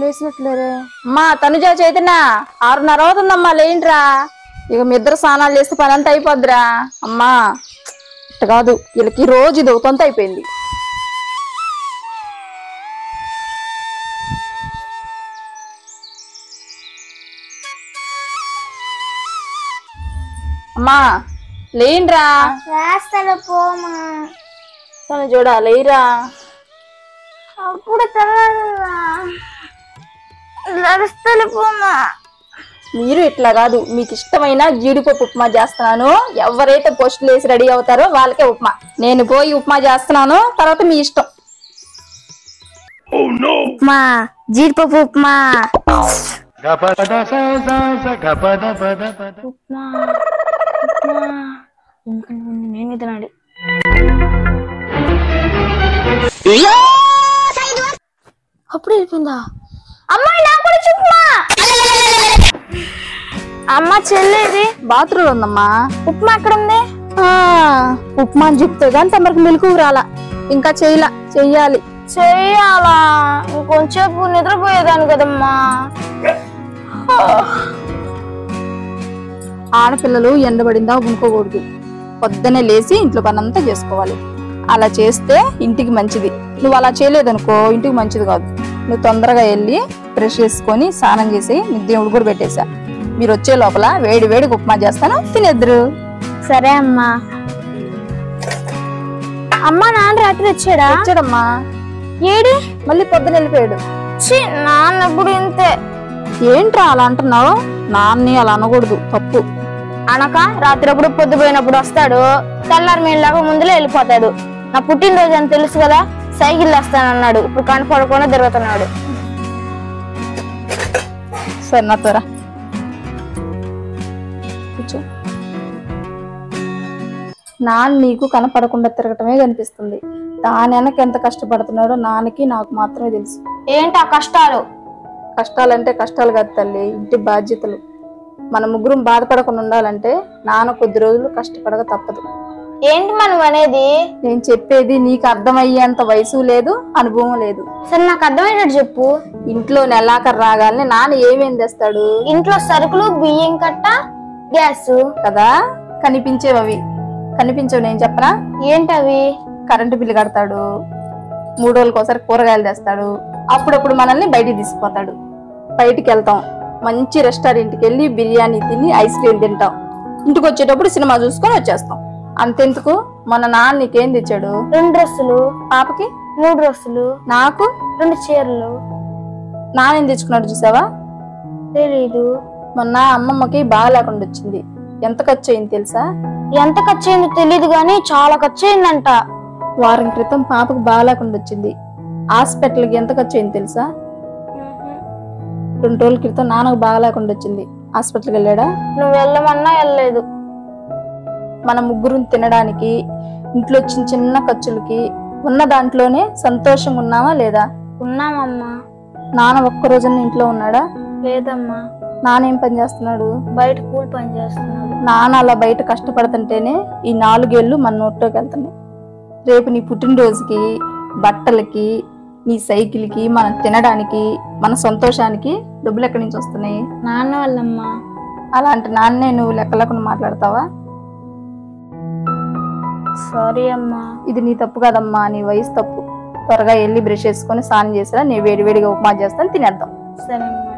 లేసినట్లేరే అమ్మా. తనుజ చైతన్య 6:30 అవుతుందమ్మా, లేంట్రా. ఇక మీ ఇద్దరు స్నానాలు చేస్తే పని అంతా అయిపోద్దిరా. అమ్మా ఇట్ట కాదు, వీళ్ళకి రోజు ఇది అవుతంత అయిపోయింది. అమ్మా లేండ్రా. తను చూడా లేరా. అప్పుడు మీరు ఇట్లా కాదు, మీకు ఇష్టమైన జీడిపప్పు ఉప్మా చేస్తున్నాను. ఎవరైతే పోస్టులు వేసి రెడీ అవుతారో వాళ్ళకే ఉప్మా. నేను పోయి ఉప్మా చేస్తున్నాను, తర్వాత మీ ఇష్టం. ఉప్మా, జీడిపప్పు ఉప్మా. నేను తినాలి. అప్పుడు వెళ్ళిపోయిందా? అమ్మాయి నాకు కూడా ఉప్మా. అమ్మ చెల్లేది బాత్రూమ్ ఉందమ్మా. ఉప్మా ఎక్కడ ఉంది? ఉప్మా అని చెప్తే కానీ తమరికి మెలకు రాలా. ఇంకా చెయ్యాలి. చెయ్యాలా? ఇంకొంచెంసేపు నిద్రపోయేదాన్ని కదమ్మా. ఆడపిల్లలు ఎండబడిందా ఉనుకోకూడదు. పొద్దునే లేచి ఇంట్లో పనంతా చేసుకోవాలి. అలా చేస్తే ఇంటికి మంచిది. నువ్వు అలా చేయలేదనుకో ఇంటికి మంచిది కాదు. నువ్వు తొందరగా వెళ్ళి బ్రష్ చేసుకొని స్నానం చేసి దేవుడు కూడా పెట్టేసా. మీరు వచ్చే లోపల వేడి వేడికి ఉప్మా చేస్తాను, తినేద్దరు. సరే అమ్మా. అమ్మా నాన్న రాత్రి వచ్చాడమ్మా. ఏడి మళ్ళీ పొద్దున వెళ్ళిపోయాడు. నాన్న ఎప్పుడు ఇంతే. ఏంట్రా అలా అంటున్నావు? నాన్ని అలా అనకూడదు, తప్పు. అనక రాత్రి ఎప్పుడు పొద్దుపోయినప్పుడు వస్తాడు, తెల్లారి మీలాగా ముందులే వెళ్ళిపోతాడు. నా పుట్టినరోజు అని తెలుసు కదా, సైకిల్ వేస్తానన్నాడు. ఇప్పుడు కనపడకుండా తిరుగుతున్నాడు. సరే నా త్వర కూర్చో. నాన్న నీకు కనపడకుండా తిరగటమే కనిపిస్తుంది. దాని వెనక ఎంత కష్టపడుతున్నాడో నాన్నకి నాకు మాత్రమే తెలుసు. ఏంటి ఆ కష్టాలు? కష్టాలంటే కష్టాలు కాదు తల్లి, ఇంటి బాధ్యతలు. మన ముగ్గురం బాధపడకుండా ఉండాలంటే నాన్న కొద్ది రోజులు కష్టపడక తప్పదు. ఏంటి మనం అనేది? నేను చెప్పేది నీకు అర్థమయ్యేంత వయసు లేదు, అనుభవం లేదు. సరే నాకు అర్థమయ్యేటట్టు చెప్పు. ఇంట్లో నెలాఖరు రాగానే నాన్న ఏమేం తెస్తాడు? ఇంట్లో సరుకులు, బియ్యం కట్ట, గ్యాస్ కదా. కనిపించేవి అవి. కనిపించవు నేను చెప్పనా? ఏంటవి? కరెంటు బిల్లు కడతాడు, 3 రోజులకు ఒకసారి కూరగాయలు తెస్తాడు, అప్పుడప్పుడు మనల్ని బయటికి తీసుకుపోతాడు. బయటికి వెళ్తాం, మంచి రెస్టారెంట్కి వెళ్ళి బిర్యానీ తిని ఐస్ క్రీమ్ తింటాం. ఇంటికి వచ్చేటప్పుడు సినిమా చూసుకొని వచ్చేస్తాం. అంతెందుకు, మన నాన్న నీకేం తెచ్చాడు? 2 డ్రెస్సులు, పాపకి 3 డ్రెస్సులు, నాకు 2 చీరలు. నానేం తెచ్చుకున్నాడు చూసావా? తెలీదు. మొన్న అమ్మమ్మకి బాగా లేకుండా వచ్చింది. ఎంత ఖర్చు అయింది తెలుసా? ఎంత ఖర్చు అయిందో తెలీదు గానీ చాలా ఖర్చు అయిందంట. వారం క్రితం పాపకు బాగా లేకుండా వచ్చింది. హాస్పిటల్కి ఎంత ఖర్చు అయింది తెలుసా? 2 రోజుల క్రితం నాన్నకు బాగా లేకుండా వచ్చింది. హాస్పిటల్కి వెళ్ళాడా? నువ్వు వెళ్ళమన్నా వెళ్ళలేదు. మన ముగ్గురు తినడానికి, ఇంట్లో చిన్న చిన్న ఖర్చులకి ఉన్న దాంట్లోనే సంతోషంగా ఉన్నావా లేదా? ఉన్నామమ్మా. నాన్న ఒక్క రోజున ఇంట్లో ఉన్నాడా? లేదమ్మా. నాన్న ఏం పని చేస్తున్నాడు? బయట కూలి పని చేస్తున్నాడు. నాన్న అలా బయట కష్టపడుతుంటేనే ఈ 4 ఏళ్ళు మన నోట్లోకి వెళ్తున్నాయి. రేపు నీ పుట్టినరోజుకి, బట్టలకి, నీ సైకిల్కి, మనం తినడానికి, మన సంతోషానికి డబ్బులు ఎక్కడి నుంచి వస్తున్నాయి? నాన్న వాళ్ళమ్మా. అలాంటి నాన్నే నువ్వు లెక్కలేకుండా మాట్లాడతావా? సారీ అమ్మా. ఇది నీ తప్పు కదమ్మా, నీ వయసు తప్పు. త్వరగా వెళ్ళి బ్రష్ చేసుకొని స్నానం చేసినా నేను వేడివేడిగా ఉప్మా చేస్తాను, తినేద్దాం. సరే అమ్మా.